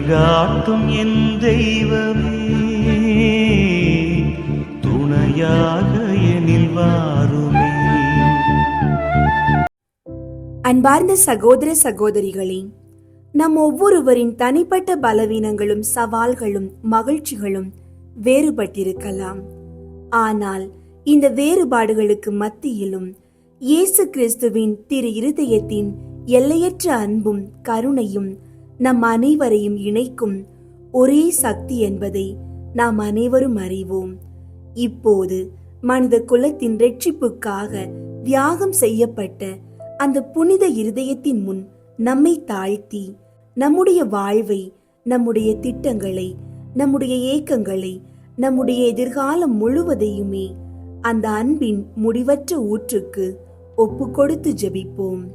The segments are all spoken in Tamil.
வழிகாட்டும் என் தெய்வமே, துணையாக எனில் வாருமே. அன்பார்ந்த சகோதர சகோதரிகளே, நம் ஒவ்வொருவரின் தனிப்பட்ட பலவீனங்களும் சவால்களும் மகிழ்ச்சிகளும் வேறுபட்டிருக்கலாம். ஆனால் இந்த வேறுபாடுகளுக்கு மத்தியிலும் இயேசு கிறிஸ்துவின் திரு இருதயத்தின் எல்லையற்ற அன்பும் கருணையும் நம் அனைவரையும் இணைக்கும் ஒரே சக்தி என்பதை நாம் அனைவரும் அறிவோம். இப்போது மனித குலத்தின் இரட்சிப்புக்காக தியாகம் செய்யப்பட்ட அந்த புனித இருதயத்தின் முன் நம்மை தாழ்த்தி நம்முடைய வாழ்வை, நம்முடைய திட்டங்களை, நம்முடைய ஏக்கங்களை, நம்முடைய எதிர்காலம் முழுவதையுமே அந்த அன்பின் முடிவற்ற ஊற்றுக்கு ஒப்பு கொடுத்து ஜெபிப்போம்.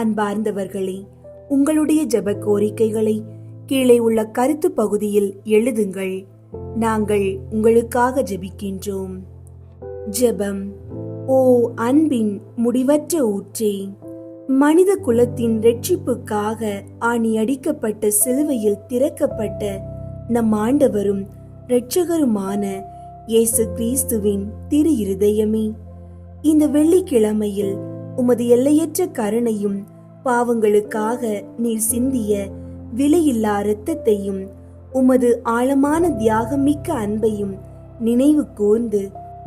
அன்பார்ந்தவர்களே, உங்களுடைய ஜெப கோரிக்கைகளை கீழே உள்ள கருத்து பகுதியில் எழுதுங்கள். நாங்கள் உங்களுக்காக ஜெபிக்கின்றோம். ஜெபம். ஓ அன்பின் முடிவற்ற ஊற்றே, மனித குலத்தின் இரட்சிப்புக்காக ஆணி அடிக்கப்பட்ட சிலுவையில் திறக்கப்பட்ட நம் ஆண்டவரும் இரட்சகருமான இயேசு கிறிஸ்துவின் திரு இருதயமே, இந்த வெள்ளிக்கிழமையில் உமது எல்லையற்ற கருணையும் பாவங்களுக்காக நீர் சிந்திய விலையில்லா இரத்தத்தையும் உமது ஆழமான தியாகமிக்க அன்பையும் நினைவு கூர்ந்து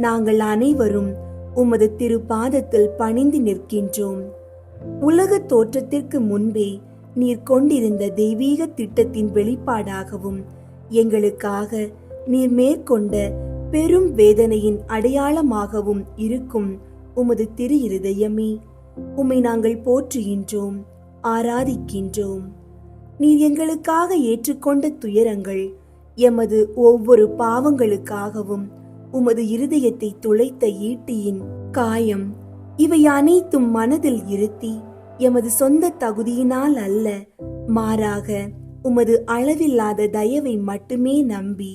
நாங்கள் அனைவரும் உமது திருப்பாதத்தில் பணிந்து நிற்கின்றோம். உலக தோற்றத்திற்கு முன்பே நீர் கொண்டிருந்த தெய்வீக திட்டத்தின் வெளிப்பாடாகவும் எங்களுக்காக நீர் மேற்கொண்ட பெரும் வேதனையின் அடையாளமாகவும் இருக்கும் உமது திரு இருதயமே, உம்மை நாங்கள் போற்றுகின்றோம், ஆராதிக்கின்றோம். நீர் எங்களுக்காக ஏற்றுக்கொண்ட துயரங்கள், எமது ஒவ்வொரு பாவங்களுக்காகவும் உமது இருதயத்தை துளைத்த ஈட்டியின் காயம், இவை அனைத்தும் மனதில் இருத்தி எமது சொந்த தகுதியினால் அல்ல, மாறாக உமது அளவில்லாத தயவை மட்டுமே நம்பி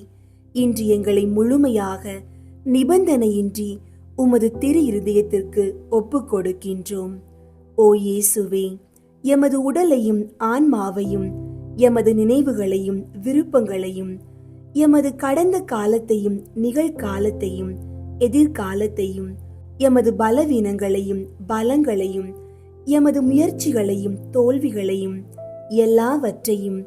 இன்று எங்களை முழுமையாக நிபந்தனையின்றி உமது திரு இருதயத்திற்கு ஒப்பு கொடுக்கின்றோம். ஓ இயேசுவே, எமது உடலையும் ஆன்மாவையும், எமது நினைவுகளையும் விருப்பங்களையும், எமது கடந்த காலத்தையும் நிகழ்காலத்தையும் எதிர்காலத்தையும், எமது பலவீனங்களையும் பலங்களையும், எமது முயற்சிகளையும் தோல்விகளையும் எல்லாவற்றையும்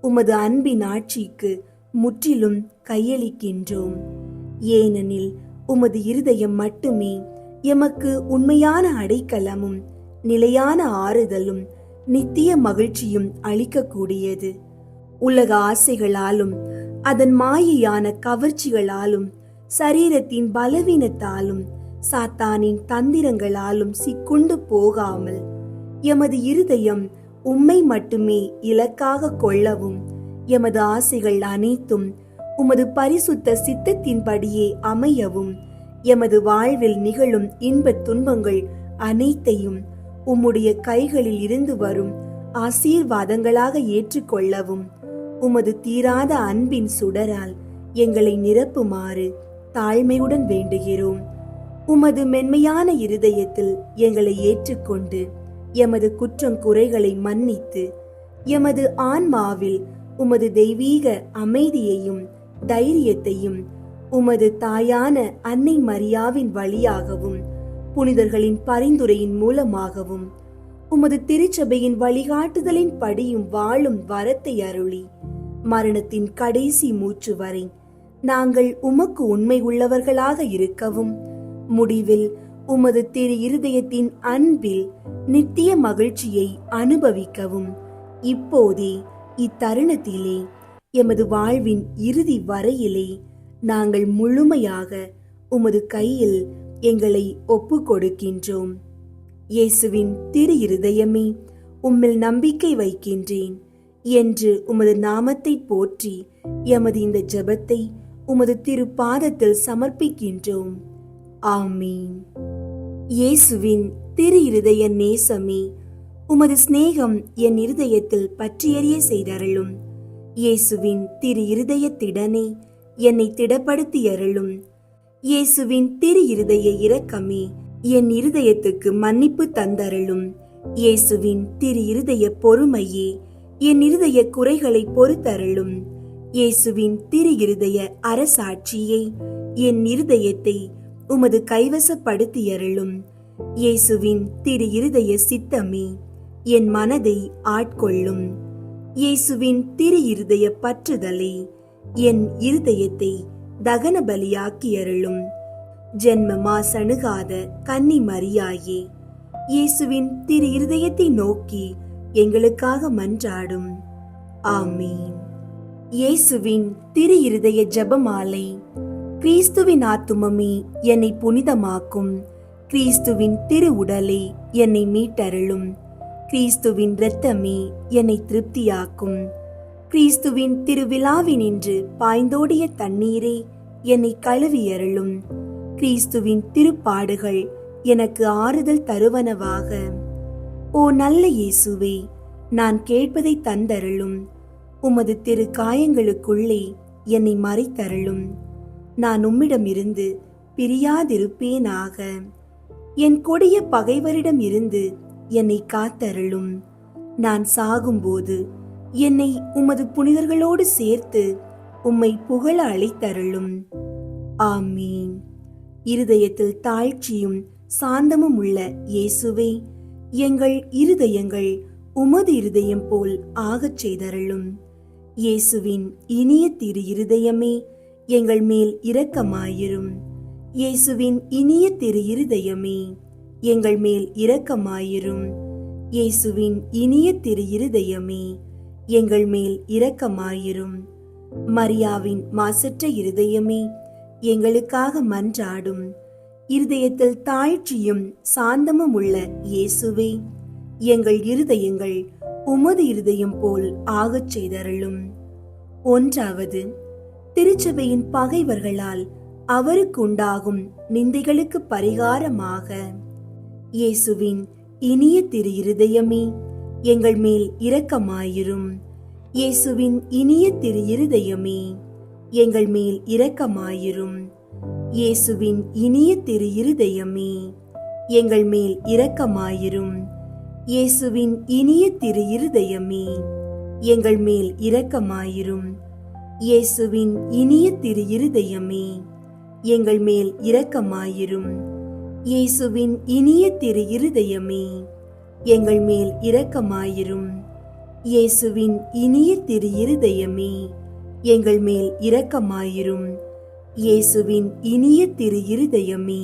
உமது அன்பின் ஆட்சிக்கு முற்றிலும் கையளிக்கின்றோம். ஏனெனில் உமது இருதயம் மட்டுமே எமக்கு உண்மையான அடைக்கலமும் நிலையான ஆறுதலும் நித்திய மகிழ்ச்சியும் அளிக்கக்கூடியது. உலக ஆசைகளாலும் அதன் மாயையான கவர்ச்சிகளாலும் சரீரத்தின் பலவீனத்தாலும் சாத்தானின் தந்திரங்களாலும் சிக்குண்டு போகாமல் எமது இருதயம் உம்மை மட்டுமே இலக்காக கொள்ளவும், எமது ஆசைகள் அனைத்தும் உமது பரிசுத்த சித்தத்தின்படியே அமையவும், எமது வாழ்வில் நிகழும் இன்பத் துன்பங்கள் அனைத்தையும் உம்முடைய கைகளில் இருந்து வரும் ஆசீர்வாதங்களாக ஏற்றுக்கொள்ளவும், உமது தீராத அன்பின் சுடரால் எங்களை நிரப்புமாறு தாழ்மையுடன் வேண்டுகிறோம். உமது மென்மையான இருதயத்தில் எங்களை ஏற்றுக்கொண்டு எமது குற்றம் குறைகளை மன்னித்து எமது ஆன்மாவில் உமது தெய்வீக அமைதியையும் தைரியத்தையும் உமது தாயான அன்னை மரியாவின் வழியாகவும் புனிதர்களின் பரிந்துரையின் மூலமாகவும் உமது திருச்சபையின் வழிகாட்டுதலின் படியும் வாழும் வரத்தை அருளி மரணத்தின் கடைசி மூச்சு வரை நாங்கள் உமக்கு உண்மை உள்ளவர்களாக இருக்கவும், முடிவில் உமது திரு இருதயத்தின் அன்பில் நித்திய மகிழ்ச்சியை அனுபவிக்கவும் இப்போதே இத்தருணத்திலே எமது வாழ்வின் இறுதி வரையிலே நாங்கள் முழுமையாக உமது கையில் எங்களை ஒப்பு கொடுக்கின்றோம். இயேசுவின் திரு இருதயமே, உம்மில் நம்பிக்கை வைக்கின்றேன் என்று உமது நாமத்தை போற்றி எமது இந்த ஜெபத்தை உமது திருப்பாதத்தில் சமர்ப்பிக்கின்றோம். ஆமீன். இயேசுவின் திரு இருதய நேசமே, உமது சிநேகம் என் இருதயத்தில் பற்றியறிய செய்தருளும். இயேசுவின் திரு இருதயத்திடனே என்னை திடப்படுத்தி அருளும். இயேசுவின் திரு இருதய இரக்கமே, என் இருதயத்துக்கு மன்னிப்பு தந்தருளும். இயேசுவின் திரு இருதய பொறுமையே, என் இருதய குறைகளை பொறுத்தருளும். இயேசுவின் திரு இருதய அரசாட்சியை என் இருதயத்தை உமது கைவசப்படுத்தியருளும். இயேசுவின் திரு இருதய சித்தமே என் மனதை ஆட்கொள்ளும். இயேசுவின் திரு இருதய பற்றுதலே என் இருதயத்தை தகன பலியாக்கியருளும். ஜென்ம மாசணுகாத கன்னி மரியாயே, இயேசுவின் திரு இருதயத்தை நோக்கி எங்களுக்காக மன்றாடும். ஆமீன். இயேசுவின் திரு இருதய ஜெபமாலை. கிறிஸ்துவின் ஆத்துமமே என்னை புனிதமாக்கும். கிறிஸ்துவின் திரு உடலே என்னை மீட்டருளும். கிறிஸ்துவின் இரத்தமே என்னை திருப்தியாக்கும். கிறிஸ்துவின் திருவிழாவினின்று பாய்ந்தோடிய தண்ணீரே என்னை கழுவியருளும். கிறிஸ்துவின் திருப்பாடுகள் எனக்கு ஆறுதல் தருவனவாக. ஓ நல்ல இயேசுவே, நான் கேட்பதை தந்தருளும். உமது திரு காயங்களுக்குள்ளே என்னை மறைத்தருளும். நான் உம்மிடமிருந்து பிரியாதிருப்பேனாக. என் கொடிய பகைவரிடம் இருந்து என்னை காத்தருளும். நான் சாகும்போது என்னை உமது புனிதர்களோடு சேர்த்து உம்மை புகழ அழைத்தருளும். ஆமீன். இருதயத்தில் தாழ்ச்சியும் சாந்தமும் உள்ள இயேசுவே, எங்கள் இருதயங்கள் உமது இருதயம் போல் ஆகச் செய்தருளும். இயேசுவின் இனிய திரு இருதயமே எங்கள் மேல் இரக்கமாயிரும். இயேசுவின் இனிய திரு இருதயமே எங்கள் மேல் இரக்கமாயிரும். இயேசுவின் இனிய திரு இருதயமே எங்கள் மேல் இரக்கமாயிரும். மரியாவின் மாசற்ற இருதயமே எங்களுக்காக மன்றாடும். இருதயத்தில் தாழ்ச்சியும் சாந்தமும் உள்ள இயேசுவே, எங்கள் இருதயங்கள் உமது இருதயம் போல் ஆகச் செய்தருளும். 1. திருச்சபையின் பகைவர்களால் அவருக்கு உண்டாகும் நிந்தைகளுக்கு பரிகாரமாக. இயேசுவின் இனிய திரு இருதயமே எங்கள் மேல் இரக்கமாயிரும். இயேசுவின் இனிய திரு இருதயமே எங்கள் மேல் இரக்கமாயிரும். இயேசுவின் இனிய திரு இருதயமே எங்கள் மேல் இரக்கமாயிரும். இயேசுவின் இனிய திரு இருதயமே எங்கள் மேல் இரக்கமாயிரும். இயேசுவின் இனிய திரு இருதயமே எங்கள் மேல் இரக்கமாயிரும். இயேசுவின் இனிய திரு இருதயமே எங்கள் மேல் இரக்கமாயிரும். இயேசுவின் இனிய திரு இருதயமே எங்கள் மேல் இரக்கமாயிரும். இயேசுவின் இனிய திரு இருதயமே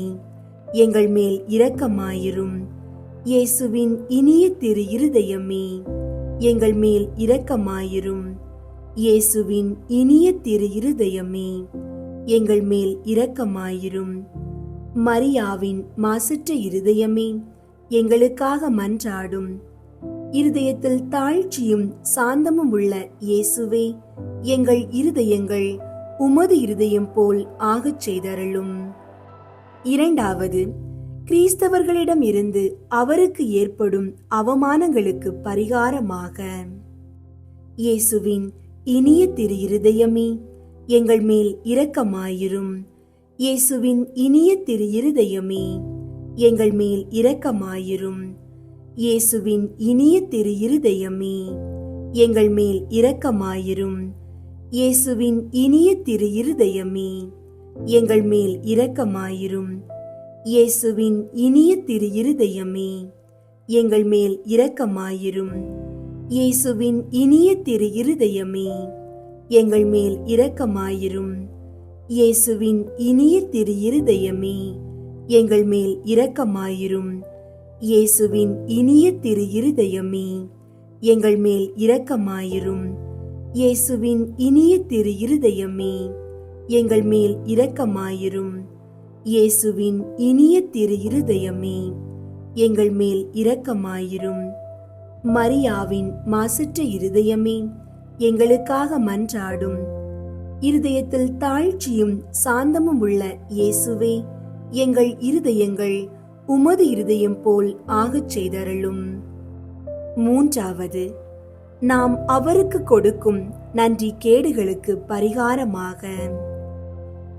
எங்கள் மேல் இரக்கமாயிரும். இயேசுவின் இனிய திரு இருதயமே எங்கள் மேல் இரக்கமாயிரும். இயேசுவின் இனிய திரு இருதயமே எங்கள் மேல் இரக்கமாயிரும். மரியாவின் மாசற்ற இருதயமே எங்களுக்காக மன்றாடும். இருதயத்தில் தாழ்ச்சியும் சாந்தமும் உள்ள இயேசுவே, எங்கள் இருதயங்கள் உமது இருதயம் போல் ஆகச் செய்தருளும். 2. கிறிஸ்தவர்களிடம் இருந்து அவருக்கு ஏற்படும் அவமானங்களுக்கு பரிகாரமாக. இயேசுவின் இனிய திரு இருதயமே எங்கள் மேல் இரக்கமாயிரும். இயேசுவின் இனிய திரு இருதயமே எங்கள் மேல் இரக்கமாயிரும். இயேசுவின் இனிய திரு இருதயமே எங்கள் மேல் இரக்கமாயிரும். இயேசுவின் இனிய திரு இருதயமே எங்கள் மேல் இரக்கமாயிரும். இயேசுவின் இனிய திரு இருதயமே எங்கள் மேல் இரக்கமாயிரும். இயேசுவின் இனிய திரு இருதயமே எங்கள் மேல் இரக்கமாயிரும். இயேசுவின் இனிய திரு இருதயமே எங்கள் மேல் இரக்கமாயிரும். இயேசுவின் இனிய திரு இருதயமே எங்கள் மேல் இரக்கமாயிரும். இயேசுவின் இனிய திரு இருதயமே எங்கள் மேல் இரக்கமாயிரும். இயேசுவின் இனிய திரு இருதயமே எங்கள் மேல் இரக்கமாயிரும். மரியாவின் மாசற்ற இருதயமே எங்களுக்காக மன்றாடும். இருதயத்தில் தாழ்ச்சியும் சாந்தமும் உள்ள இயேசுவே, எங்கள் இருதயங்கள் உமது இருதயம் போல் ஆகச் செய்தருளும். 3. நாம் அவருக்கு கொடுக்கும் நன்றி கேடுகளுக்கு பரிகாரமாக.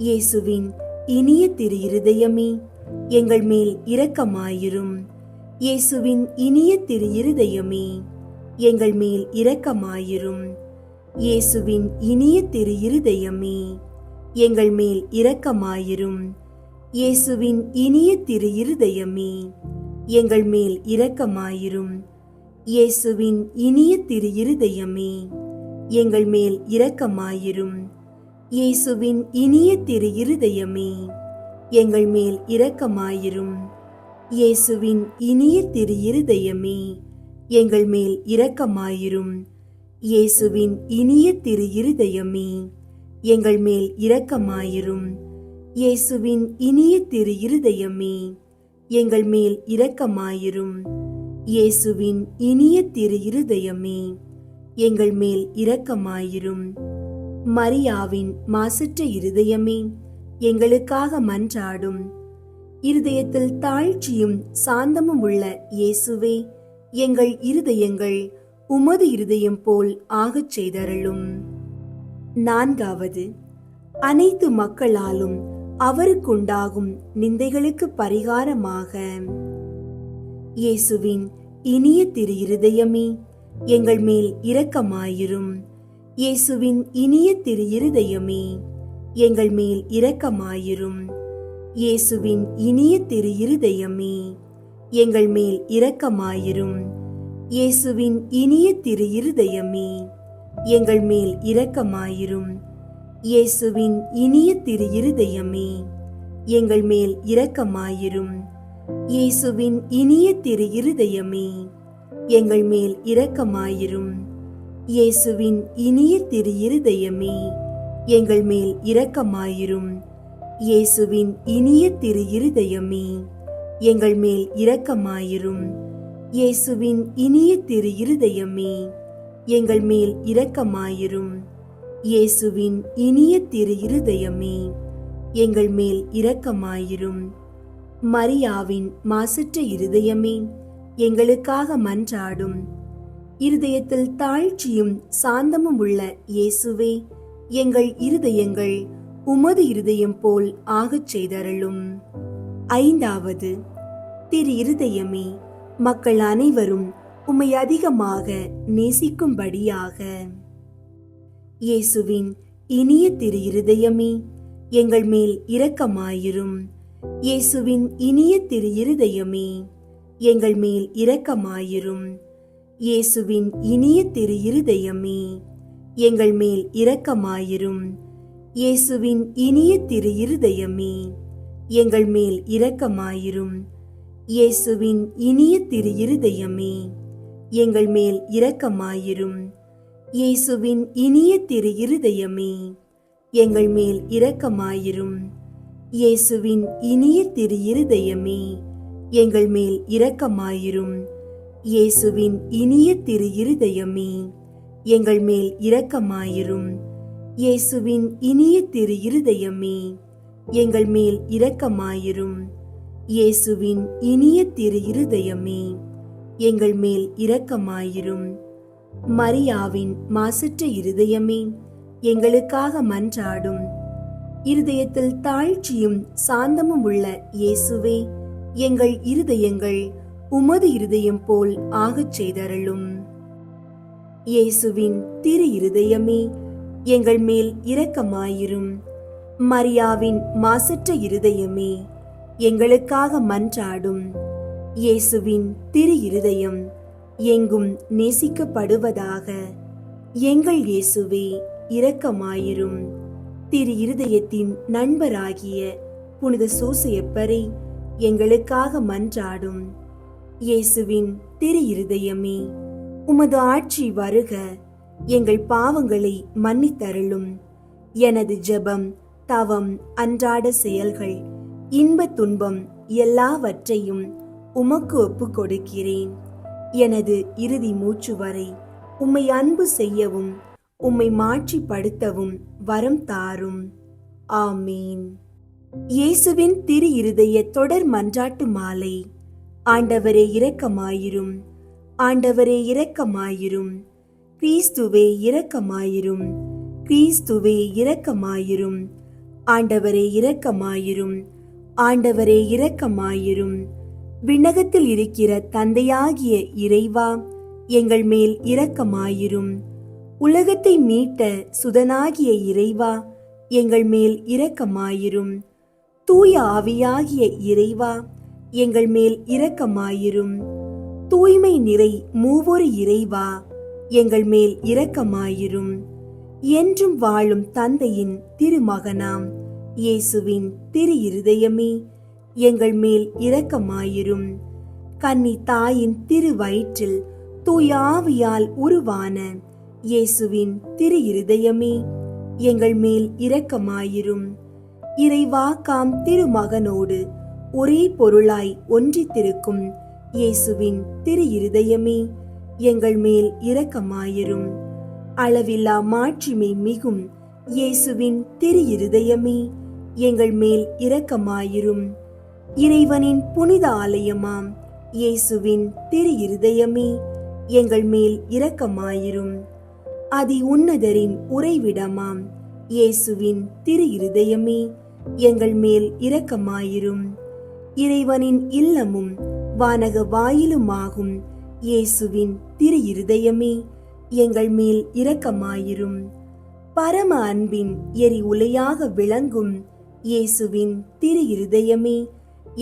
இயேசுவின் இனிய திரு இருதயமே எங்கள் மேல் இரக்கமாயிரும். இயேசுவின் இனிய திரு இருதயமே எங்கள் மேல் இரக்கமாயிரும். இயேசுவின் இனிய திரு இருதயமே, எங்கள் மேல் இரக்கமாயிரும். இயேசுவின் இனிய திரு இருதயமே, எங்கள் மேல் இரக்கமாயிரும். இயேசுவின் இனிய திரு இருதயமே, எங்கள் மேல் இரக்கமாயிரும். இயேசுவின் இனிய திரு இருதயமே, எங்கள் மேல் இரக்கமாயிரும். இயேசுவின் இனிய திரு இருதயமே, எங்கள் மேல் இரக்கமாயிரும். இயேசுவின் இனிய திரு இருதயமே, எங்கள் மேல் இரக்கமாயிரும். இயேசுவின் இனிய திரு இருதயமே, எங்கள் மேல் இரக்கமாயிரும். இயேசுவின் இனிய திரு இருதயமே, எங்கள் மேல் இரக்கமாயிரும். மரியாவின் மாசற்ற இருதயமே, எங்களுக்காக மன்றாடும். இருதயத்தில் தாழ்ச்சியும் சாந்தமும் உள்ள இயேசுவே, எங்கள் இருதயங்கள் உமது இருதயம் போல் ஆகச் செய்தருளும். 4வது, அனைத்து மக்களாலும் அவருக்குண்டாகும் நிந்தைகளுக்கு பரிகாரமாக. இயேசுவின் இனிய திரு இருதயமே, எங்கள் மேல் இரக்கமாயிரும். இயேசுவின் இனிய திரு இருதயமே, எங்கள் மேல் இரக்கமாயிரும். இயேசுவின் இனிய திரு இருதயமே, எங்கள் மேல் இரக்கமாயிரும். இயேசுவின் இனிய திரு இருதயமே, எங்கள் மேல் இரக்கமாயிரும். இயேசுவின் இனிய திரு இருதயமே, எங்கள் மேல் இரக்கமாயிரும். இயேசுவின் இனிய திரு இருதயமே, எங்கள் மேல் இரக்கமாயிரும். இயேசுவின் இனிய திரு இருதயமே, எங்கள் மேல் இரக்கமாயிரும். இயேசுவின் இனிய திரு இருதயமே, எங்கள் மேல் இரக்கமாயிரும். இயேசுவின் இனிய திரு இருதயமே, எங்கள் மேல் இரக்கமாயிரும். இயேசுவின் இனிய திரு இருதயமே, எங்கள் மேல் இரக்கமாயிரும். மரியாவின் மாசற்ற இருதயமே, எங்களுக்காக மன்றாடும். இருதயத்தில் தாழ்ச்சியும் சாந்தமும் உள்ள இயேசுவே, எங்கள் இருதயங்கள் உமது இருதயம் போல் ஆகச் செய்தருளும். 5வது, திரு இருதயமே, மக்கள் அனைவரும் உம்மை அதிகமாக நேசிக்கும்படியாக. இயேசுவின் இனிய திரு இருதயமே, எங்கள் மேல் இரக்கமாயிரும். இயேசுவின் இனிய திரு இருதயமே, எங்கள் மேல் இரக்கமாயிரும். இயேசுவின் இனிய திரு இருதயமே, எங்கள் மேல் இரக்கமாயிரும். இயேசுவின் இனிய திரு இருதயமே, எங்கள் மேல் இரக்கமாயிரும். இயேசுவின் இனிய திரு இருதயமே, எங்கள் மேல் இரக்கமாயிரும். இயேசுவின் இனிய திரு இருதயமே, எங்கள் மேல் இரக்கமாயிரும். இயேசுவின் இனிய திரு இருதயமே, எங்கள் மேல் இரக்கமாயிரும். இயேசுவின் இனிய திரு இருதயமே, எங்கள் மேல் இரக்கமாயிரும். இயேசுவின் இனிய திரு இருதயமே, எங்கள் மேல் இரக்கமாயிரும். இயேசுவின் இனிய திரு இருதயமே, எங்கள் மேல் இரக்கமாயிரும். மரியாவின் மாசற்ற இருதயமே, எங்களுக்காக மன்றாடும். இருதயத்தில் தாழ்ச்சியும் சாந்தமும் உள்ள இயேசுவே, எங்கள் இருதயங்கள் உமது இருதயம் போல் ஆகச் செய்தருளும். இயேசுவின் திரு இருதயமே, எங்கள் மேல் இரக்கமாயிரும். மரியாவின் மாசற்ற இருதயமே, எங்களுக்காக மன்றாடும். இயேசுவின் திரு இருதயம் எங்கும் நேசிக்கப்படுவதாக. எங்கள் இயேசுவே, இரக்கமாயிரும். திரு இருதயத்தின் நண்பராகிய புனித சூசையப்பரை எங்களுக்காக மன்றாடும். இயேசுவின் திரு இருதயமே, உமது ஆட்சி வருக. எங்கள் பாவங்களை மன்னித்தருளும். எனது ஜெபம், தவம், அன்றாட செயல்கள், இன்ப துன்பம் எல்லாவற்றையும் உமக்கு ஒப்புக் கொடுக்கிறேன். எனது இறுதி மூச்சு வரை உம்மை அன்பு செய்யவும் உம்மை மாட்சிப்படுத்தவும் வரம் தாரும். ஆமீன். இயேசுவின் திரு இருதய தொடர் மன்றாட்டு மாலை. ஆண்டவரே இரக்கமாயிரும். ஆண்டவரே இரக்கமாயிரும். கிறிஸ்துவே இரக்கமாயிரும். கிறிஸ்துவே இரக்கமாயிரும். ஆண்டவரே இரக்கமாயிரும். ஆண்டவரே இரக்கமாயிரும். விண்ணகத்தில் இருக்கிற தந்தையாகிய இறைவா, எங்கள் மேல் இரக்கமாயிரும். உலகத்தை மீட்ட சுதனாகிய இறைவா, எங்கள் மேல் இரக்கமாயிரும். தூய ஆவியாகிய இறைவா, எங்கள் மேல் இரக்கமாயிரும். தூய்மை நிறை மூவொரு இறைவா, எங்கள் மேல் இரக்கமாயிரும். என்றும் வாழும் தந்தையின் திருமகனாம் இயேசுவின் திரு இருதயமே, எங்கள் மேல் இரக்கமாயிரும். கன்னி தாயின் திரு வயிற்றில் தூய ஆவியால் உருவான இயேசுவின் திரு இருதயமே, எங்கள் மேல் இரக்கமாயிரும். இறைவாக்காம் திருமகனோடு ஒரே பொருளாய் ஒன்றித்திருக்கும் இயேசுவின் திரு இருதயமே, எங்கள் மேல் இரக்கமாயிரும். அளவில்லா மாட்சிமை மிகும் இயேசுவின் திரு இருதயமே, எங்கள் மேல் இரக்கமாயிரும். இறைவனின் புனித ஆலயமாம் இயேசுவின் திரு இருதயமே, எங்கள் மேல் இரக்கமாயிரும். அதி உன்னதரின் உறைவிடமாம் இயேசுவின் திரு இருதயமே, எங்கள் மேல் இரக்கமாயிரும். இறைவனின் இல்லமும் வானக வாயிலுமாகும் இயேசுவின் திரு இருதயமே, எங்கள் மேல் இரக்கமாயிரும். பரம அன்பின் எரி உலையாக விளங்கும் இயேசுவின் திரு இருதயமே,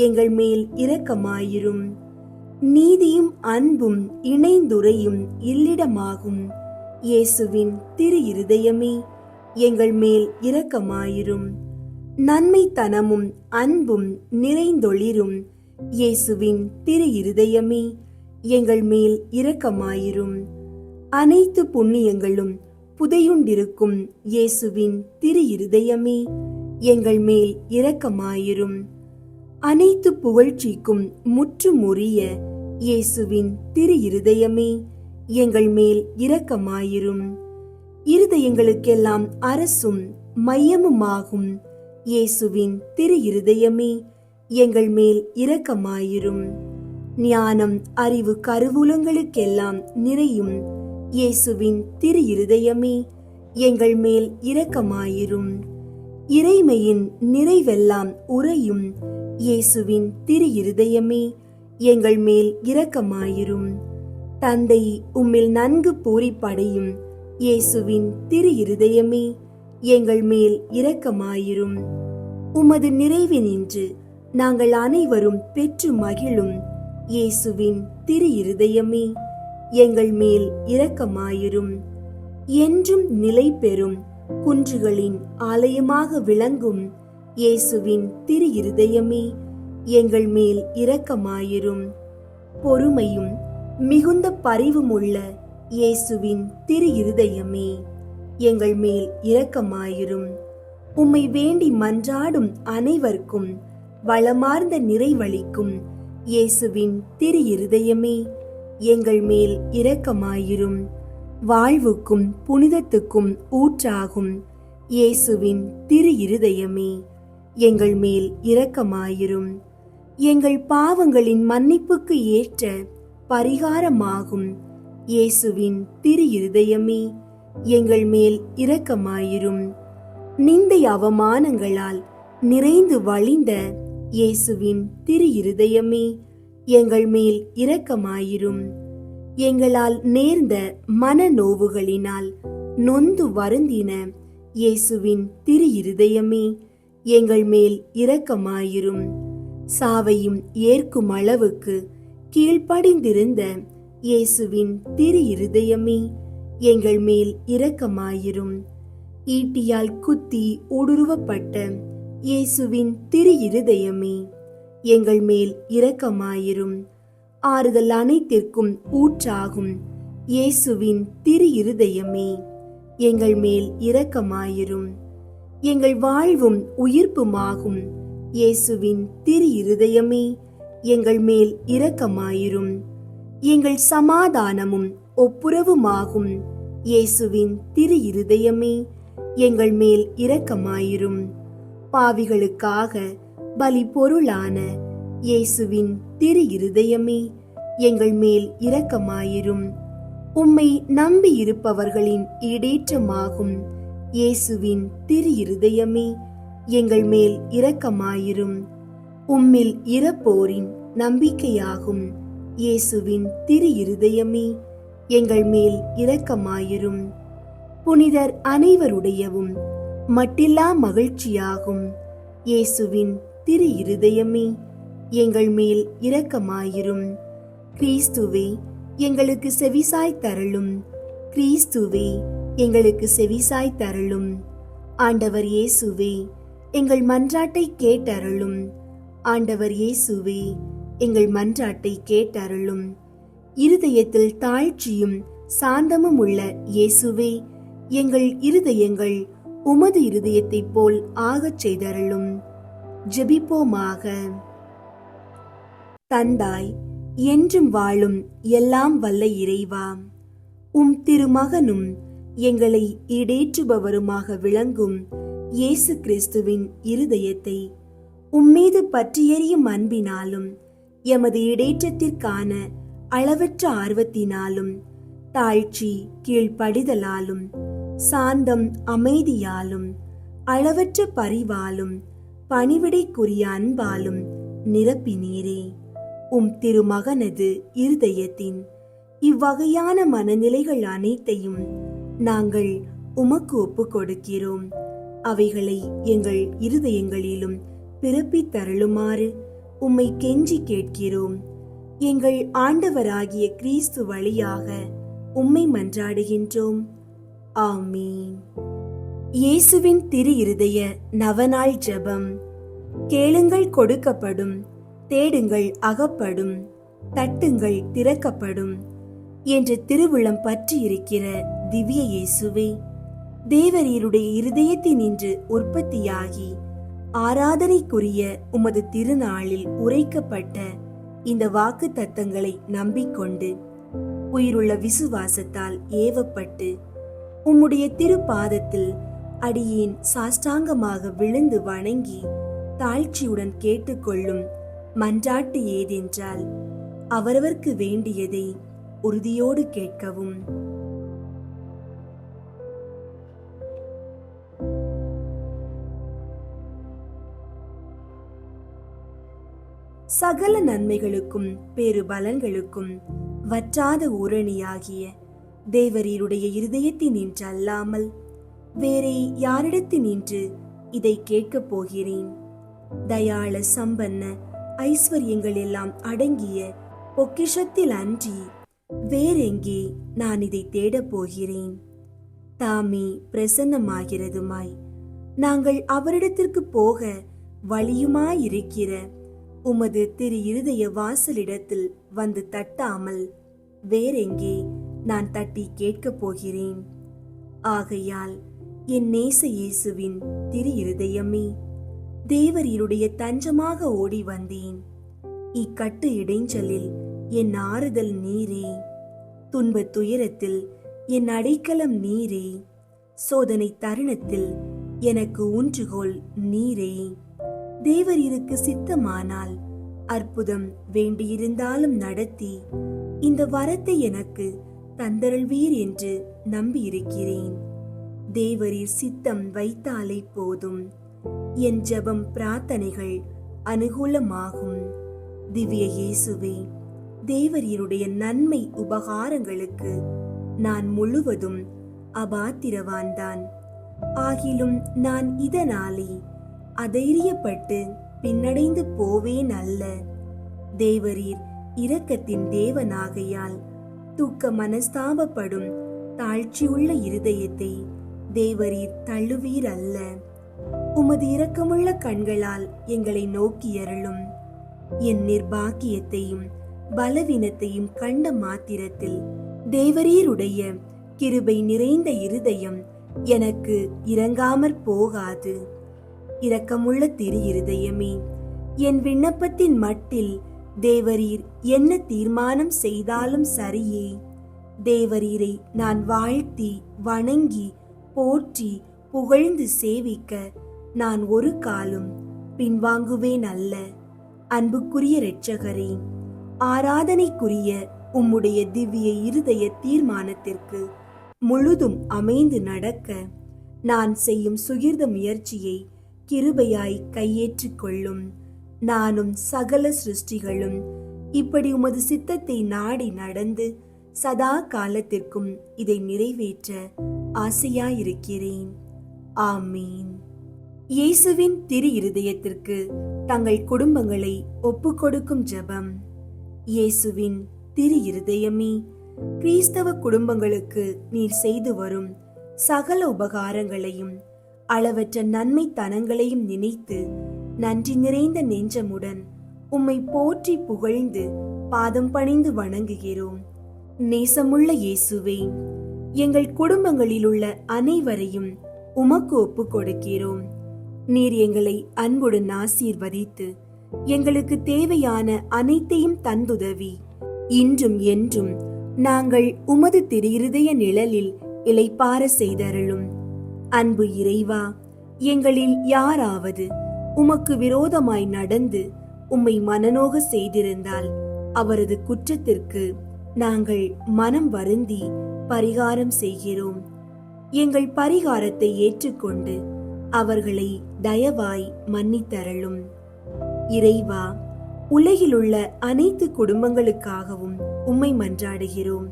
எங்கள் மேல் இரக்கமாயிரும். நீதியும் அன்பும் இணைந்துரையும் இல்லிடமாகும் இயேசுவின் திரு இருதயமே, எங்கள் மேல் இரக்கமாயிரும். நன்மைத்தனமும் அன்பும் நிறைந்தொளிரும் இயேசுவின் திரு இருதயமே, எங்கள் மேல் இரக்கமாயிரும். அனைத்து புண்ணியங்களும் புதையுண்டிருக்கும் இயேசுவின் திரு இருதயமே, எங்கள் மேல் இரக்கமாயிரும். அனைத்து புகழ்ச்சிக்கும் முற்றுமுறிய இயேசுவின் திரு இருதயமே, எங்கள் மேல் இரக்கமாயிரும். இருதயங்களுக்கெல்லாம் அரசும் மையமுமாகும் இயேசுவின் திரு இருதயமே, எங்கள் மேல் இரக்கமாயிரும். ஞானம் அறிவு கருவூலங்களுக்கெல்லாம் நிறையும் இயேசுவின் திரு இருதயமே, எங்கள் மேல் இரக்கமாயிரும். இறைமையின் நிறைவெல்லாம் உறையும் இயேசுவின் திரு இருதயமே, எங்கள் மேல் இரக்கமாயிரும். தந்தை உம்மில் நன்கு பூரிப்படையும் இயேசுவின் திரு இருதயமே, எங்கள் மேல் இரக்கமாயிரும். உமது நிறைவினின்று நாங்கள் அனைவரும் பெற்று மகிழும் இயேசுவின் திரு இருதயமே, எங்கள் மேல் இரக்கமாயிரும். என்றும் நிலை பெறும் குன்றுகளின் ஆலயமாக விளங்கும் இயேசுவின் திரு இருதயமே, எங்கள் மேல் இரக்கமாயிரும். பொறுமையும் மிகுந்த பரிவுமுள்ள இயேசுவின் திரு இருதயமே, எங்கள் மேல் இரக்கமாயிரும். உம்மை வேண்டி மன்றாடும் அனைவருக்கும் வளமார்ந்த நிறைவளிக்கும் இயேசுவின் திரு இருதயமே, எங்கள் மேல் இரக்கமாயிரும். வாழ்வுக்கும் புனிதத்துக்கும் ஊற்றாகும் இயேசுவின் திரு இருதயமே, எங்கள் மேல் இரக்கமாயிரும். எங்கள் பாவங்களின் மன்னிப்புக்கு ஏற்ற பரிகாரமாகும் இயேசுவின் திரு இருதயமே, எங்கள் மேல் இரக்கமாயிரும். நிந்தை அவமானங்களால் நிறைந்து வழிந்த இயேசுவின் திரு இருதயமே, எங்கள் மேல் இரக்கமாயிரும். எங்களால் நேர்ந்த மனநோவுகளினால் நொந்து வருந்தின இயேசுவின் திரு இருதயமே, எங்கள் மேல் இரக்கமாயிரும். சாவையும் ஏற்கும் அளவுக்கு கீழ்ப்படிந்திருந்த இயேசுவின் திரு இருதயமே, எங்கள் மேல் இரக்கமாயிரும். ஈட்டியால் குத்தி ஊடுருவப்பட்ட இயேசுவின் திரு இருதயமே, எங்கள் மேல் இரக்கமாயிரும். ஆறுதல் அனைத்திற்கும் ஊற்றாகும் இயேசுவின் திரு இருதயமே, எங்கள் மேல் இரக்கமாயிரும். எங்கள் வாழ்வும் உயிர்ப்புமாகும் இயேசுவின் திரு இருதயமே, எங்கள் மேல் இரக்கமாயிரும். எங்கள் சமாதானமும் ஒப்புரவுமாகும் இயேசுவின் திரு இருதயமே, எங்கள் மேல் இரக்கமாயிரும். பாவிகளுக்காக பலி பொருளான இயேசுவின் திரு இருதயமே, எங்கள் மேல் இரக்கமாயிரும். உம்மை நம்பி இருப்பவர்களின் ஈடேற்றமாகும் இயேசுவின் திரு இருதயமே, எங்கள் மேல் இரக்கமாயிரும். உம்மில் இறப்போரின் நம்பிக்கையாகும் இயேசுவின் திரு இருதயமே, எங்கள் மேல் இரக்கமாயிரும். புனிதர் அனைவருடையவும் மட்டில்லா மகிழ்ச்சியாகும் இயேசுவின் திரு இருதயமே, எங்கள் மேல் இரக்கமாயிரும். கிறிஸ்துவே, எங்களுக்கு செவிசாய் தருளும். கிறிஸ்துவே, எங்களுக்கு செவிசாய் தருளும். ஆண்டவர் இயேசுவே, எங்கள் மன்றாட்டை கேட்டருளும். ஆண்டவர் இயேசுவே, எங்கள் மன்றாட்டை கேட்டருளும். இருதயத்தில் தாழ்ச்சியும் சாந்தமும் உள்ள இயேசுவே, எங்கள் இருதயங்கள் உமது இருதயத்தைப் போல் ஆகச் செய்தருளும். ஜெபிப்போமாக. தந்தாய், என்றும் வாழும் எல்லாம் வல்ல இறைவா, உம் திருமகனும் எங்களை ஈடேற்றுபவருமாக விளங்கும் இயேசு கிறிஸ்துவின் இருதயத்தை உம்மீது பற்றியெறியும் அன்பினாலும் எமது ஈடேற்றத்திற்கான அளவற்ற ஆர்வத்தினாலும் தாழ்ச்சி கீழ்ப்படிதலாலும் சாந்தம் அமைதியாலும் அளவற்ற பரிவாலும் பணிவிடைக்குரிய அன்பாலும் நிரப்பினீரே. உம் திருமகனது இருதயத்தின் இவ்வகையான மனநிலைகள் அனைத்தையும் நாங்கள் உமக்கு ஒப்புக் கொடுக்கிறோம். அவைகளை எங்கள் இருதயங்களிலும் பிறப்பித்தருளுமாறு உம்மை கெஞ்சி கேட்கிறோம். எங்கள் ஆண்டவராகிய கிறிஸ்து வழியாக உம்மை மன்றாடுகின்றோம். ஆமீன். இயேசுவின் திரு இருதய நவநாள் ஜெபம். கேளுங்கள் கொடுக்கப்படும், தேடுங்கள் அகப்படும், தட்டுங்கள் திறக்கப்படும் என்ற திருவுளம் பற்றி இருக்கிற திவ்ய இயேசுவே, தேவரீருடைய இருதயத்தினின்று உற்பத்தியாகி ஆராதனைக்குரிய உமது திருநாளில் உரைக்கப்பட்ட இந்த வாக்கு தத்தங்களை நம்பிக்கொண்டு உயிருள்ள விசுவாசத்தால் ஏவப்பட்டு உம்முடைய திருப்பாதத்தில் அடியேன் சாஷ்டாங்கமாக விழுந்து வணங்கி தாழ்ச்சியுடன் கேட்டுக்கொள்ளும் மன்றாட்டு ஏதென்றால், அவரவர்க்கு வேண்டியதை உறுதியோடு கேட்கவும். சகல நன்மைகளுக்கும் பேரு பலன்களுக்கும் வற்றாத ஊரணியாகிய தேவரீருடைய இருதயத்தினின்று அல்லாமல் வேறே யாரிடத்தினின்று இதை கேட்கப் போகிறேன்? தயாள சம்பன்ன ஐஸ்வர்யங்கள் எல்லாம் அடங்கிய பொக்கிஷத்தில் அன்றி வேறெங்கே நான் இதை தேடப் போகிறேன்? தாமே பிரசன்னமாகிறதுமாய் நாங்கள் அவரிடத்திற்கு போக வழியுமாயிருக்கிற உமது திரு இருதய வாசலிடத்தில் வந்து தட்டாமல் வேறெங்கே நான் தட்டி கேட்கப் போகிறேன்? ஆகையால் என் நேச இயேசுவின் திரு இருதயமே, தேவரீருடைய தஞ்சமாக ஓடி வந்தேன். இக்கட்டு இடைஞ்சலில் என் ஆறுதல் நீரே, துன்பத் துயரத்தில் என் அடைக்கலம் நீரே, சோதனை தருணத்தில் எனக்கு ஊன்றுகோல் நீரே. தேவரீருக்கு சித்தமானால் அற்புதம் வேண்டியிருந்தாலும் நடத்தி இந்த வரத்தை எனக்கு தந்தருள்வீர் என்று நம்பியிருக்கிறேன். தேவரீர் சித்தம் வைத்தாலே போதும், என் ஜெபம் பிரார்த்தனைகள் அனுகூலமாகும். திவ்ய இயேசுவே, தேவரீருடைய நன்மை உபகாரங்களுக்கு நான் முழுவதும் அபாத்திரவான்தான். ஆகிலும் நான் இதனாலே அதைரியப்பட்டு பின்னடைந்து போவேன் அல்ல. தேவரீர் இரக்கத்தின் தேவனாகையால் துக்க மனஸ்தாபப்படும் தாழ்ச்சியுள்ள இருதயத்தை தேவரீர் தள்ளுவீர் அல்ல. உமது இரக்கமுள்ள கண்களால் எங்களை நோக்கியருளும். என் நிர்பாக்கியத்தையும் பலவீனத்தையும் கண்ட மாத்திரத்தில் தேவரீருடைய கிருபை நிறைந்த இருதயம் எனக்கு இரங்காமற் போகாது. இரக்கமுள்ள திரு இருதயமே, என் விண்ணப்பத்தின் மட்டில் தேவரீர் என்ன தீர்மானம் செய்தாலும் சரியே. தேவரீரை நான் வாழ்த்தி வணங்கி போற்றி புகழ்ந்து சேவிக்க நான் ஒரு காலும் பின்வாங்குவேன் அல்ல. அன்புக்குரிய இரட்சகரே, ஆராதனைக்குரிய உம்முடைய திவ்ய இருதய தீர்மானத்திற்கு முழுதும் அமைந்து நடக்க நான் செய்யும் சுகிர்த முயற்சியை கிருபையாய் கையேற்றுக் கொள்ளும். நானும் சகல சிருஷ்டிகளும் இப்படி உமது சித்தத்தை நாடி நடந்து சதா காலத்திற்கும் இதை நிறைவேற்ற ஆசையாயிருக்கிறேன். ஆமீன். இயேசுவின் திரு இருதயத்திற்கு தங்கள் குடும்பங்களை ஒப்புக்கொடுக்கும் ஜெபம். இயேசுவின் திரு இருதயமே, கிறிஸ்தவ குடும்பங்களுக்கு நீர் செய்து வரும் சகல உபகாரங்களையும் அளவற்ற நன்மைத்தனங்களையும் நினைத்து நன்றி நிறைந்த நெஞ்சமுடன் உம்மை போற்றி புகழ்ந்து பாதம் பணிந்து வணங்குகிறோம். நேசமுள்ள இயேசுவே, எங்கள் குடும்பங்களில் உள்ள அனைவரையும் உமக்கு ஒப்புக் கொடுக்கிறோம். நீர் எங்களை அன்புடன் ஆசீர்வதித்து எங்களுக்கு தேவையான அனைத்தையும் தந்துதவி இன்றும் என்றும் நாங்கள் உமது திரு இருதய நிழலில் இளைப்பார செய்தருளும். அன்பு இறைவா, எங்களில் யாராவது உமக்கு விரோதமாய் நடந்து உம்மை மனநோக செய்திருந்தால் அவரது குற்றத்திற்கு நாங்கள் மனம் வருந்தி பரிகாரம் செய்கிறோம். எங்கள் பரிகாரத்தை ஏற்றுக்கொண்டு அவர்களை தயவாய் மன்னித்தருளும். இறைவா, உலகிலுள்ள அனைத்து குடும்பங்களுக்காகவும் உம்மை மன்றாடுகிறோம்.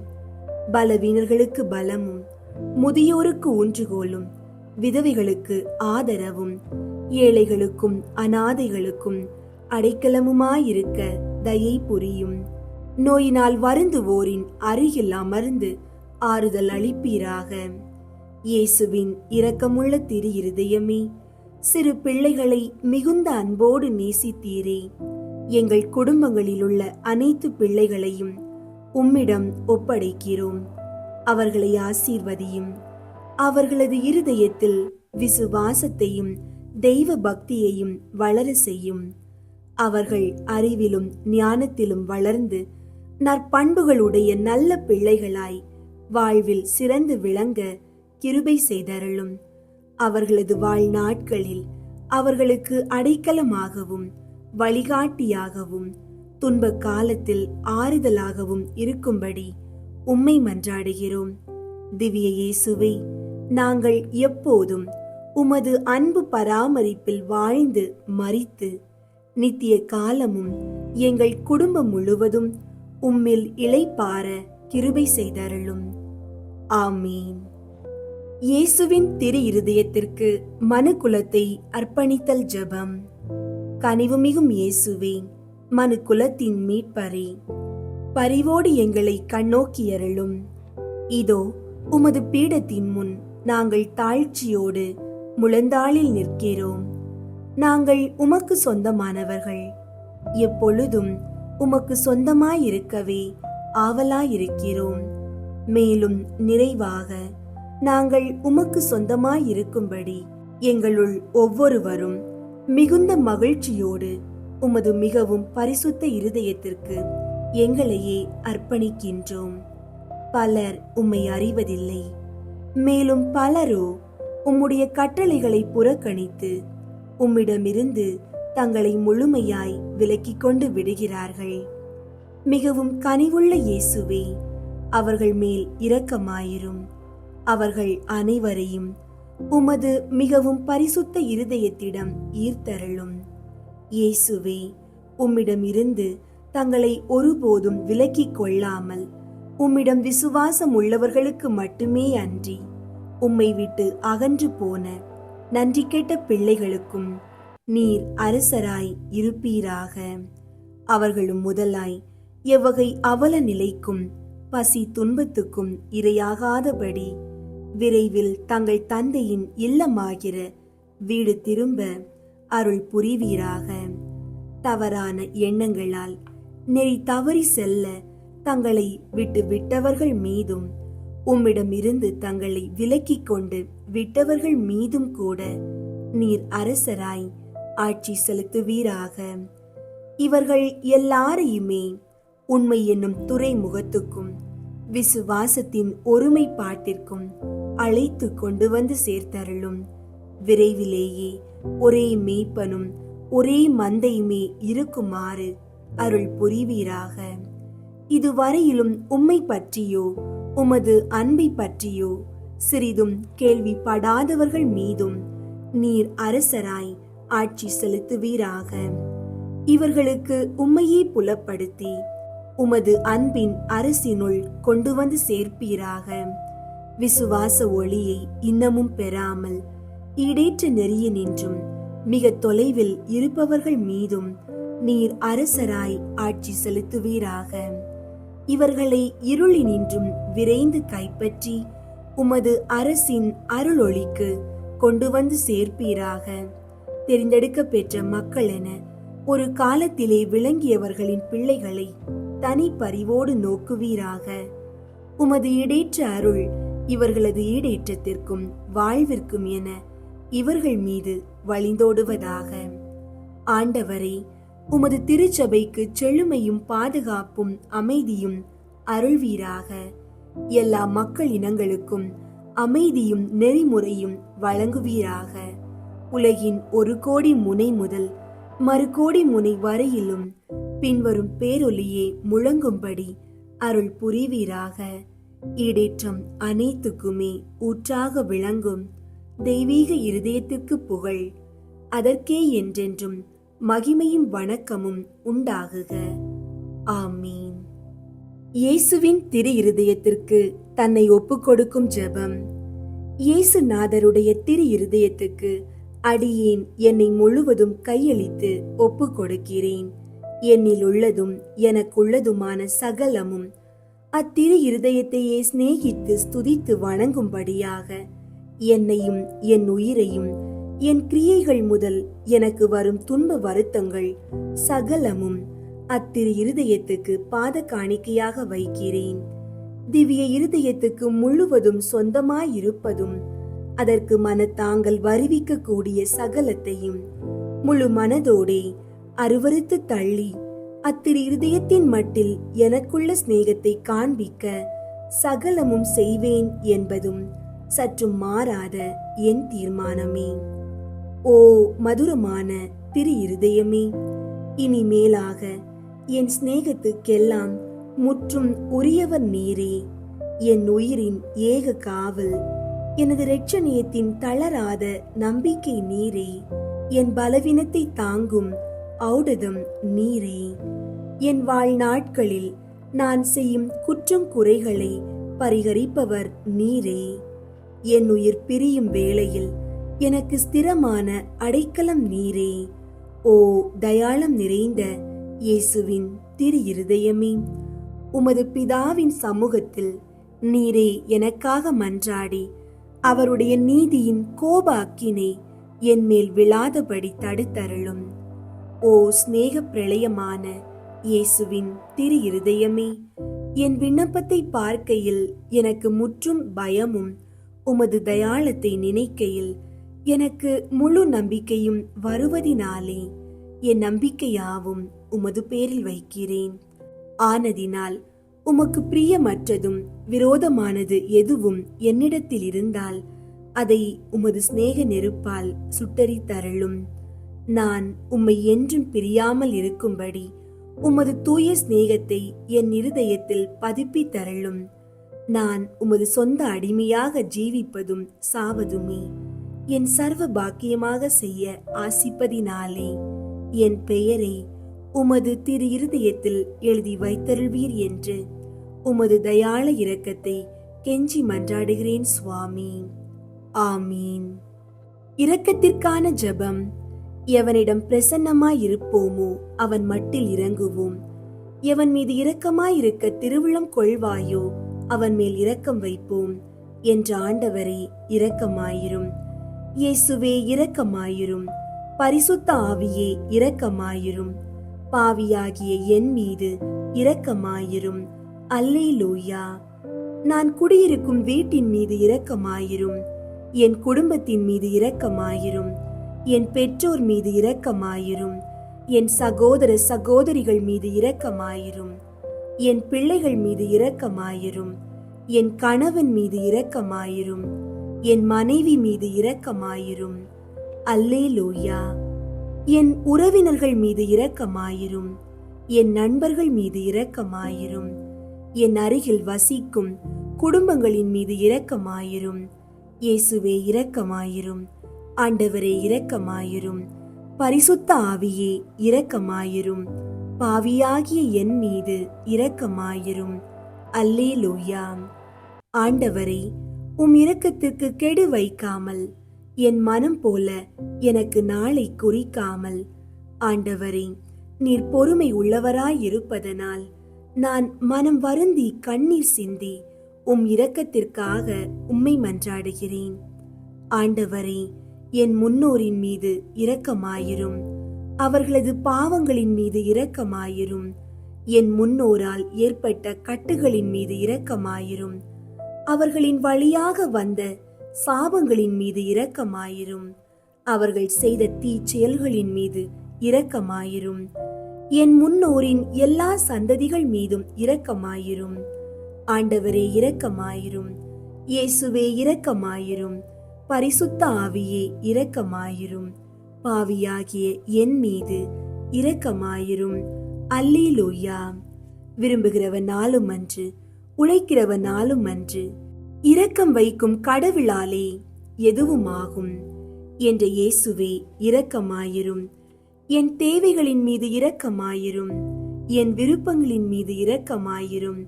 பலவீனர்களுக்கு பலமும், முதியோருக்கு ஊன்றுகோலும், விதவைகளுக்கு ஆதரவும், ஏழைகளுக்கும் அநாதைகளுக்கும் அடைக்கலமுமாயிருக்க தயை புரியும். நோயினால் வருந்துவோரின் அருகில் அமர்ந்து ஆறுதல் அளிப்பீராக. இயேசுவின் இரக்கமுள்ள திரு இருதயமே, சிறு பிள்ளைகளை மிகுந்த அன்போடு நேசித்தீரே. எங்கள் குடும்பங்களில் உள்ள அனைத்து பிள்ளைகளையும் உம்மிடம் ஒப்படைக்கிறோம். அவர்களை ஆசீர்வதியும். அவர்களது இருதயத்தில் விசுவாசத்தையும் தெய்வ பக்தியையும் வளர செய்யும். அவர்கள் அறிவிலும் ஞானத்திலும் வளர்ந்து நற்பண்புகளுடைய நல்ல பிள்ளைகளாய் வாழ்வில் சிறந்து விளங்க கிருபை செய்தருளும். அவர்களது வாழ்நாட்களில் அவர்களுக்கு அடைக்கலமாகவும் வழிகாட்டியாகவும் துன்ப காலத்தில் ஆறுதலாகவும் இருக்கும்படி உம்மை மன்றாடுகிறோம். திவ்ய இயேசுவே, நாங்கள் எப்போதும் உமது அன்பு பராமரிப்பில் வாழ்ந்து மரித்து நித்திய காலமும் எங்கள் குடும்பம் முழுவதும் உம்மில் இளைப்பார கிருபை செய்தருளும். ஆமீன். இயேசுவின் திரு இருதயத்திற்கு மனுக்குலத்தை அர்ப்பணித்தல் ஜெபம். கனிவுமிகும் இயேசுவே, மனுக்குலத்தின் மீட்பரே, பரிவோடு எங்களை கண்ணோக்கியருளும். இதோ உமது பீடத்தின் முன் நாங்கள் தாழ்ச்சியோடு முழந்தாளில் நிற்கிறோம். நாங்கள் உமக்கு சொந்தமானவர்கள். எப்பொழுதும் உமக்கு சொந்தமாயிருக்கவே ஆவலாயிருக்கிறோம். மேலும் நிறைவாக நாங்கள் உமக்கு சொந்தமாயிருக்கும்படி எங்களுள் ஒவ்வொருவரும் மிகுந்த மகிழ்ச்சியோடு உமது மிகவும் பரிசுத்த இருதயத்திற்கு எங்களையே அர்ப்பணிக்கின்றோம். பலர் உம்மை அறிவதில்லை. மேலும் பலரோ உம்முடைய கட்டளைகளை புறக்கணித்து உம்மிடமிருந்து தங்களை முழுமையாய் விலக்கிக் கொண்டு விடுகிறார்கள். மிகவும் கனிவுள்ள இயேசுவே, அவர்கள் மேல் இரக்கமாயிரும். அவர்கள் அனைவரையும் உமது மிகவும் பரிசுத்த இருதயத்திடம் ஈர்த்தருளும். இயேசுவே, உம்மிடமிருந்து தங்களை ஒருபோதும் விலக்கிக் கொள்ளாமல் உம்மிடம் விசுவாசம் உள்ளவர்களுக்கு மட்டுமே அன்றி உம்மை விட்டு அகன்று போன நன்றி கெட்ட பிள்ளைகளுக்கும் நீர் அரசராய் இருப்பீராக. அவர்களும் முதலாய் எவ்வகை அவல நிலைக்கும் பசி துன்பத்துக்கும் இரையாகாதபடி விரைவில் தங்கள் தந்தையின் இல்லமாகிற வீடு திரும்ப அருள் புரிவீராக. தவறான எண்ணங்களால் நெறி தவறி செல்ல தங்களை விட்டு விட்டவர்கள் மீதும் உம்மிடமிருந்து தங்களை விலக்கிக் கொண்டு விட்டவர்கள் மீதும் கூட நீர் அரசராய் ஆட்சி செலுத்துவீராக. இவர்கள் எல்லாரையுமே உண்மை என்னும் துறைமுகத்துக்கும் விசுவாசத்தின் ஒருமைப்பாட்டிற்கும் அழைத்து கொண்டு வந்து சேர்த்தருளும். விரைவிலேயே ஒரே மேய்ப்பனும் ஒரே மந்தையுமே இருக்குமாறு அருள் புரிவீராக. இதுவரையிலும் உம்மை பற்றியோ உமது அன்பை பற்றியோ சிறிதும் கேள்விப்படாதவர்கள் மீதும் நீர் அரசராய் ஆட்சி செலுத்துவீராக. இவர்களுக்கு உம்மையே புலப்படுத்தி உமது அன்பின் அரசினுள் கொண்டு வந்து சேர்ப்பீராக. விசுவாச ஒளியை இன்னமும் பெறாமல் ஈடேற்ற நெறிய நின்றும் மிக தொலைவில் இருப்பவர்கள் மீதும் நீர் அரசராய் ஆட்சி செலுத்துவீராக. இவர்களை இருளினின்றும் விரைந்து கைப்பற்றி உமது அரசின் அருளொளிக்கு கொண்டு வந்து சேர்ப்பீராக. தெரிந்தெடுக்க பெற்ற மக்கள் என ஒரு காலத்திலே விளங்கியவர்களின் பிள்ளைகளை தனி பரிவோடு நோக்குவீராக. உமது ஈடேற்ற அருள் இவர்களது ஈடேற்றத்திற்கும் வாழ்விற்கும் என இவர்கள் மீது வழிந்தோடுவதாக. ஆண்டவரே, உமது திருச்சபைக்கு செழுமையும் பாதுகாப்பும் அமைதியும் அருள்வீராக. எல்லா மக்கள் இனங்களுக்கும் அமைதியும் நெறிமுறையும் வழங்குவீராக. உலகின் ஒரு கோடி முனை முதல் மறு கோடி முனை வரையிலும் பின்வரும் பேரொலியே முழங்கும்படி அருள் புரிவீராக. ஈடேற்றம் அனைத்துக்குமே ஊற்றாக விளங்கும் தெய்வீக இருதயத்திற்கு புகழ், அதற்கே என்றென்றும் மகிமையும் வணக்கமும் உண்டாகுக. ஆமீன். இயேசுவின் திரு இருதயத்திற்கு தன்னை ஒப்புக்கொடுக்கும் ஜெபம். இயேசுநாதருடைய திரு இருதயத்துக்கு அடியேன் என்னை முழுவதும் கையளித்து ஒப்புக் கொடுக்கிறேன். என்னில் உள்ளதும் எனக்குள்ளதுமான சகலமும் அத்திரு இருதயத்தையே சிநேகித்து ஸ்துதித்து வணங்கும்படியாக என்னையும் என் உயிரையும் என் கிரியைகள் முதல் எனக்கு வரும் துன்ப வருத்தங்கள் சகலமும் அத்திரு இருதயத்துக்கு பாத காணிக்கையாக வைக்கிறேன். திவ்ய இருதயத்துக்கு முழுவதும் சொந்தமாயிருப்பதும் அதற்கு மனத்தாங்கள் வருவிக்க கூடிய சகலத்தையும் முழு மனதோடே அருவருத்து தள்ளி அத்திரு இருதயத்தின் மட்டில் எனக்குள்ள சிநேகத்தை காண்பிக்க சகலமும் செய்வேன் என்பதும் சற்றும் மாறாத என் தீர்மானமே. ஓ மதுரமான திரு இருதயமே, இனிமேலாக என் சிநேகத்துக்கெல்லாம் முற்றும் உரியவர் நீரே. என் உயிரின் ஏக காவல், எனது இரட்சணியத்தின் தளராத நம்பிக்கை நீரே. என் பலவீனத்தை தாங்கும் ஔடதம் நீரே. என் வாழ்நாட்களில் நான் செய்யும் குற்றம் குறைகளை பரிகரிப்பவர் நீரே. என் உயிர் பிரியும் வேளையில் எனக்கு ஸ்திரமான அடைக்கலம் நீரே. ஓ தயாளம் நிறைந்த இயேசுவின் திரு இருதயமே, உமது பிதாவின் சமூகத்தில் நீரே எனக்காக மன்றாடி அவருடைய நீதியின் கோப அக்கினை என் மேல் விழாதபடி தடுத்தருளும். ஓ சிநேக பிரளயமான இயேசுவின் திரு இருதயமே, என் விண்ணப்பத்தை பார்க்கையில் எனக்கு முற்றும் பயமும் உமது தயாளத்தை நினைக்கையில் எனக்கு முழு நம்பிக்கையும் வருவதினாலே என் நம்பிக்கையாவும் உமது பேரில் வைக்கிறேன். ஆனதினால் உமக்கு பிரியமற்றதும் விரோதமானது எதுவும் என்னிடத்தில் இருந்தால் அதை உமது சிநேக நெருப்பால் சுட்டரித்தருளும். நான் உம்மை என்றும் பிரியாமல் இருக்கும்படி உமது தூய சிநேகத்தை என் இருதயத்தில் பதிப்பித்தருளும். நான் உமது சொந்த அடிமையாக ஜீவிப்பதும் சாவதுமே என் சர்வ பாக்கியமாக செய்ய ஆசிப்பதினாலே என் பெயரை உமது திரு இருதயத்தில் எழுதி வைத்தருள்வீர் என்று உமது தயாள இரக்கத்தை கெஞ்சி மன்றாடுகிறேன் சுவாமி. ஆமீன். இரக்கத்திற்கான ஜெபம். எவனிடம் பிரசன்னமாயிருப்போமோ அவன் மட்டில் இறங்குவோம். எவன் மீது இரக்கமாயிருக்க திருவுளம் கொள்வாயோ அவன் மேல் இரக்கம் வைப்போம். என்ற ஆண்டவரே இரக்கமாயிரும். இயேசுவே இரக்கமாயிரும். பரிசுத்த ஆவியே இரக்கமாயிரும். பாவியாகிய என் மீது இரக்கமாயிரும். அல்லேலூயா. நான் குடியிருக்கும் வீட்டின் மீது இரக்கமாயிரும். என் குடும்பத்தின் மீது இரக்கமாயிரும். என் பெற்றோர் மீது இரக்கமாயிரும். என் சகோதர சகோதரிகள் மீது இரக்கமாயிரும். என் பிள்ளைகள் மீது இரக்கமாயிரும். என் கணவன் மீது இரக்கமாயிரும். என் மனைவி மீது இரக்கமாயிரும். அல்லேலூயா. என் உறவினர்கள் மீது இரக்கமாயிரும். என் நண்பர்கள் மீது இரக்கமாயிரும். என் அருகில் வசிக்கும் குடும்பங்களின் மீது இரக்கமாயிரும். இயேசுவே இரக்கமாயிரும். ஆண்டவரே இரக்கமாயிரும். பரிசுத்த ஆவியே இரக்கமாயிரும். பாவியாகிய என் மீது இரக்கமாயிரும். அல்லேலூயா. ஆண்டவரே, உம் இரக்கத்திற்கு கெடு வைக்காமல், என் மனம் போல எனக்கு நாளை குறிக்காமல், ஆண்டவரே, நீர் பொறுமை உள்ளவராயிருப்பதனால் நான் மனம் வருந்தி கண்ணீர் சிந்தி உம் இரக்கத்திற்காக உம்மை மன்றாடுகிறேன். ஆண்டவரே, என் முன்னோரின் மீது இரக்கமாயிரும். அவர்களது பாவங்களின் மீது இரக்கமாயிரும். என் முன்னோரால் ஏற்பட்ட கட்டுகளின் மீது இரக்கமாயிரும். அவர்களின் வழியாக வந்த சாபங்களின் மீது இரக்கமாயிரும். அவர்கள் செய்த தீச்செயல்களின் மீது இரக்கமாயிரும். என் முன்னோரின் எல்லா சந்ததிகள் மீதும் இரக்கமாயிரும். ஆண்டவரே, இரக்கமாயிரும். இயேசுவே, இரக்கமாயிரும். பரிசுத்த ஆவியே, இரக்கமாயிரும். பாவியாகிய என் மீது இரக்கமாயிரும். அல்லேலூயா. விரும்புகிறவன் நாளும் அன்று, உழைக்கிறவன் நாளும் அன்று, இரக்கம் வைக்கும் கடவுளாலே எதுவும் ஆகும் என்ற இயேசுவே, இரக்கமாயிரும். என் தேவைகளின் மீது இரக்கமாயிரும். என் விருப்பங்களின் மீது இரக்கமாயிரும்.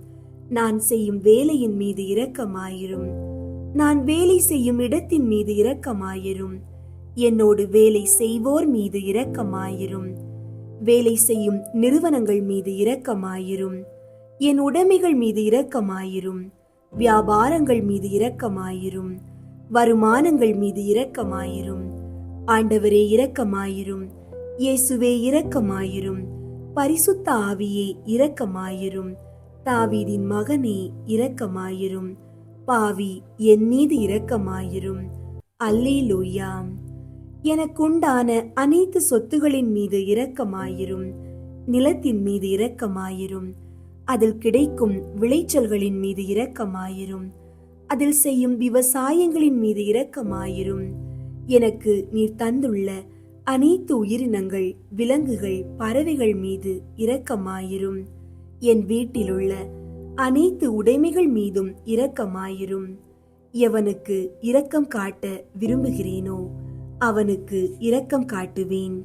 நான் செய்யும் வேலையின் மீது இரக்கமாயிரும். நான் வேலை செய்யும் இடத்தின் மீது இரக்கமாயிரும். என்னோடு வேலை செய்வோர் மீது இரக்கமாயிரும். வேலை செய்யும் நிறுவனங்கள் மீது இரக்கமாயிரும். என் உடைமைகள் மீது இரக்கமாயிரும். வியாபாரங்கள் மீது இரக்கமாயிரும். வருமானங்கள் மீது இரக்கமாயிரும். ஆண்டவரே, இரக்கமாயிரும். இயேசுவே, இரக்கமாயிரும். பரிசுத்த ஆவியே, இரக்கமாயிரும். தாவீதின் மகனே, இரக்கமாயிரும். பாவி என் மீது இரக்கமாயிரும். அல்லேலூயா. எனக்குண்டான அனைத்து சொத்துகளின் மீது இரக்கமாயிரும். நிலத்தின் மீது இரக்கமாயிரும். அதில் கிடைக்கும் விளைச்சல்களின் மீது இரக்கமாயிரும். அதில் செய்யும் விவசாயங்களின் மீது இரக்கமாயிரும். எனக்கு நீர் தந்துள்ள அனைத்து உயிரினங்கள், விலங்குகள், பறவைகள் மீது இரக்கமாயிரும். என் வீட்டிலுள்ள அனைத்து உடைமைகள் மீதும் இரக்கமாயிரும். எவனுக்கு இரக்கம் காட்ட விரும்புகிறேனோ அவனுக்கு இரக்கம் காட்டுவேன்.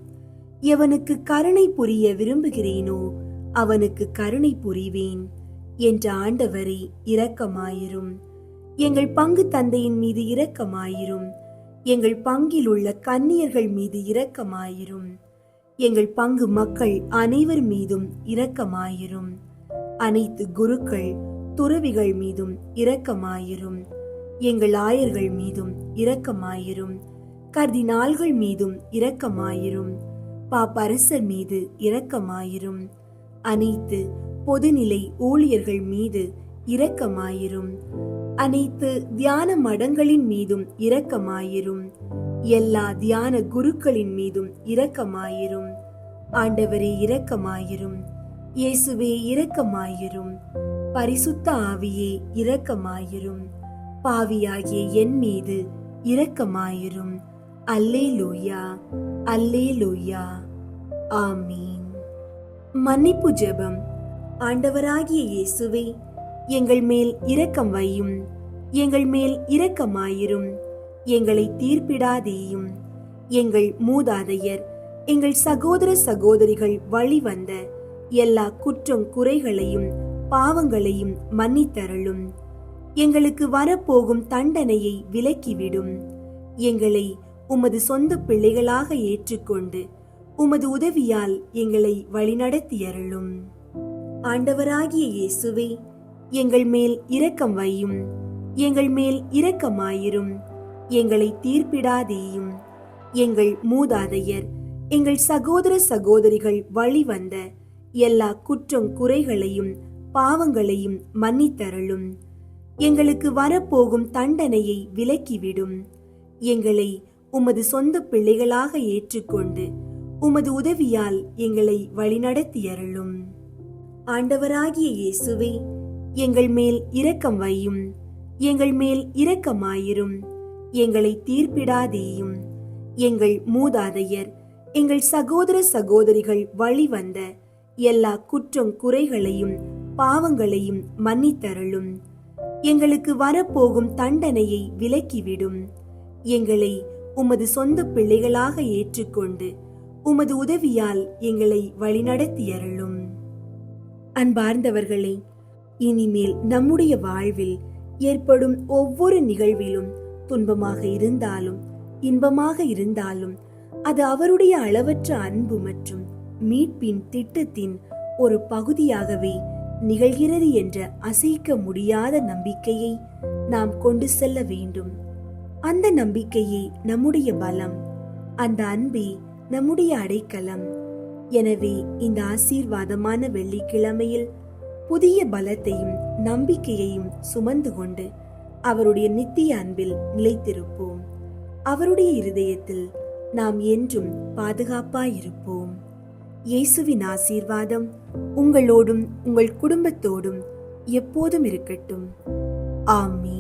எவனுக்கு கருணை புரிய விரும்புகிறேனோ அவனுக்கு கருணை புரிவேன் என்ற ஆண்டவரே, இரக்கமாயிரும். எங்கள் பங்கு தந்தையின் மீது இரக்கமாயிரும். எங்கள் பங்கில் உள்ள கன்னியர்கள் மீது இரக்கமாயிரும். எங்கள் பங்கு மக்கள் அனைவர் மீதும் இரக்கமாயிரும். அனைத்து குருக்கள், துறவிகள் மீதும் இரக்கமாயிரும். எங்கள் ஆயர்கள் மீதும் இரக்கமாயிரும். கர்தினால்கள் மீதும் இரக்கமாயிரும். பாப்பரசர் மீது இரக்கமாயிரும். அனைத்து பொதுநிலை ஊழியர்கள் மீது இரக்கமாயிரும். அனைத்து தியான மடங்களின் மீதும் இரக்கமாயிரும். எல்லா தியான குருக்களின் மீதும் இரக்கமாயிரும். ஆண்டவரே, இரக்கமாயிரும். இயேசுவே, இரக்கமாயிரும். பரிசுத்த ஆவியே, இரக்கமாயிரும். பாவியாகிய என் மீது இரக்கமாயிரும். அல்லேலூயா, அல்லேலூயா, ஆமீன். மன்னிப்பு ஜெபம். ஆண்டவராகிய இயேசுவே, எங்கள் மேல் இரக்கம் வையும். எங்கள் மேல் இரக்கமாயிரும். எங்களை தீர்ப்பிடாதேயும். எங்கள் மூதாதையர், எங்கள் சகோதர சகோதரிகள் வழிவந்த எல்லா குற்றம் குறைகளையும் பாவங்களையும் மன்னித்தருளும். எங்களுக்கு வரப்போகும் தண்டனையை விலக்கிவிடும். எங்களை உமது சொந்த பிள்ளைகளாக ஏற்றுக்கொண்டு உமது உதவியால் எங்களை வழிநடத்தியருளும். ஆண்டவராகிய இயேசுவே, எங்கள் மேல் இரக்கம் வையும். எங்கள் மேல் இரக்கமாயிரும். எங்களை தீர்ப்பிடாதேயும். எங்கள் மூதாதையர், எங்கள் சகோதர சகோதரிகள் வழிவந்த எல்லா குற்றம் குறைகளையும் பாவங்களையும் மன்னித்தருளும். எங்களுக்கு வரப்போகும் தண்டனையை விலக்கிவிடும். எங்களை உமது சொந்த பிள்ளைகளாக ஏற்றுக்கொண்டு உமது உதவியால் எங்களை வழிநடத்தியருளும். ஆண்டவராகிய இயேசுவே, எங்கள் மேல் இரக்கம் வையும். எங்கள் மேல் இரக்கமாயிரும். எங்களை தீர்ப்பிடாதேயும். எங்கள் மூதாதையர், எங்கள் சகோதர சகோதரிகள் வழிவந்த எல்லா குற்றம் குறைகளையும் பாவங்களையும் மன்னித்தருளும். எங்களுக்கு வரப்போகும் தண்டனையை விலக்கிவிடும். எங்களை உமது சொந்த பிள்ளைகளாக ஏற்றுக்கொண்டு உமது உதவியால் எங்களை வழிநடத்தியருளும். அன்பார்ந்தவர்களே, இனிமேல் நம்முடைய வாழ்வில் ஏற்படும் ஒவ்வொரு நிகழ்விலும் துன்பமாக இருந்தாலும் இன்பமாக இருந்தாலும் அது அவருடைய அளவற்ற அன்பு மற்றும் மீட்பின் திட்டத்தின் ஒரு பகுதியாகவே நிகழ்கிறது என்ற அசைக்க முடியாத நம்பிக்கையை நாம் கொண்டு செல்ல வேண்டும். அந்த நம்பிக்கையே நம்முடைய பலம், அந்த அன்பே நம்முடைய அடைக்கலம். எனவே இந்த ஆசீர்வாதமான வெள்ளிக்கிழமையில் புதிய பலத்தையும் நம்பிக்கையையும் சுமந்து கொண்டு அவருடைய நித்திய அன்பில் நிலைத்திருப்போம். அவருடைய இருதயத்தில் நாம் என்றும் பாதுகாப்பாயிருப்போம். இயேசுவின் ஆசீர்வாதம் உங்களோடும் உங்கள் குடும்பத்தோடும் எப்போதும் இருக்கட்டும். ஆமென்.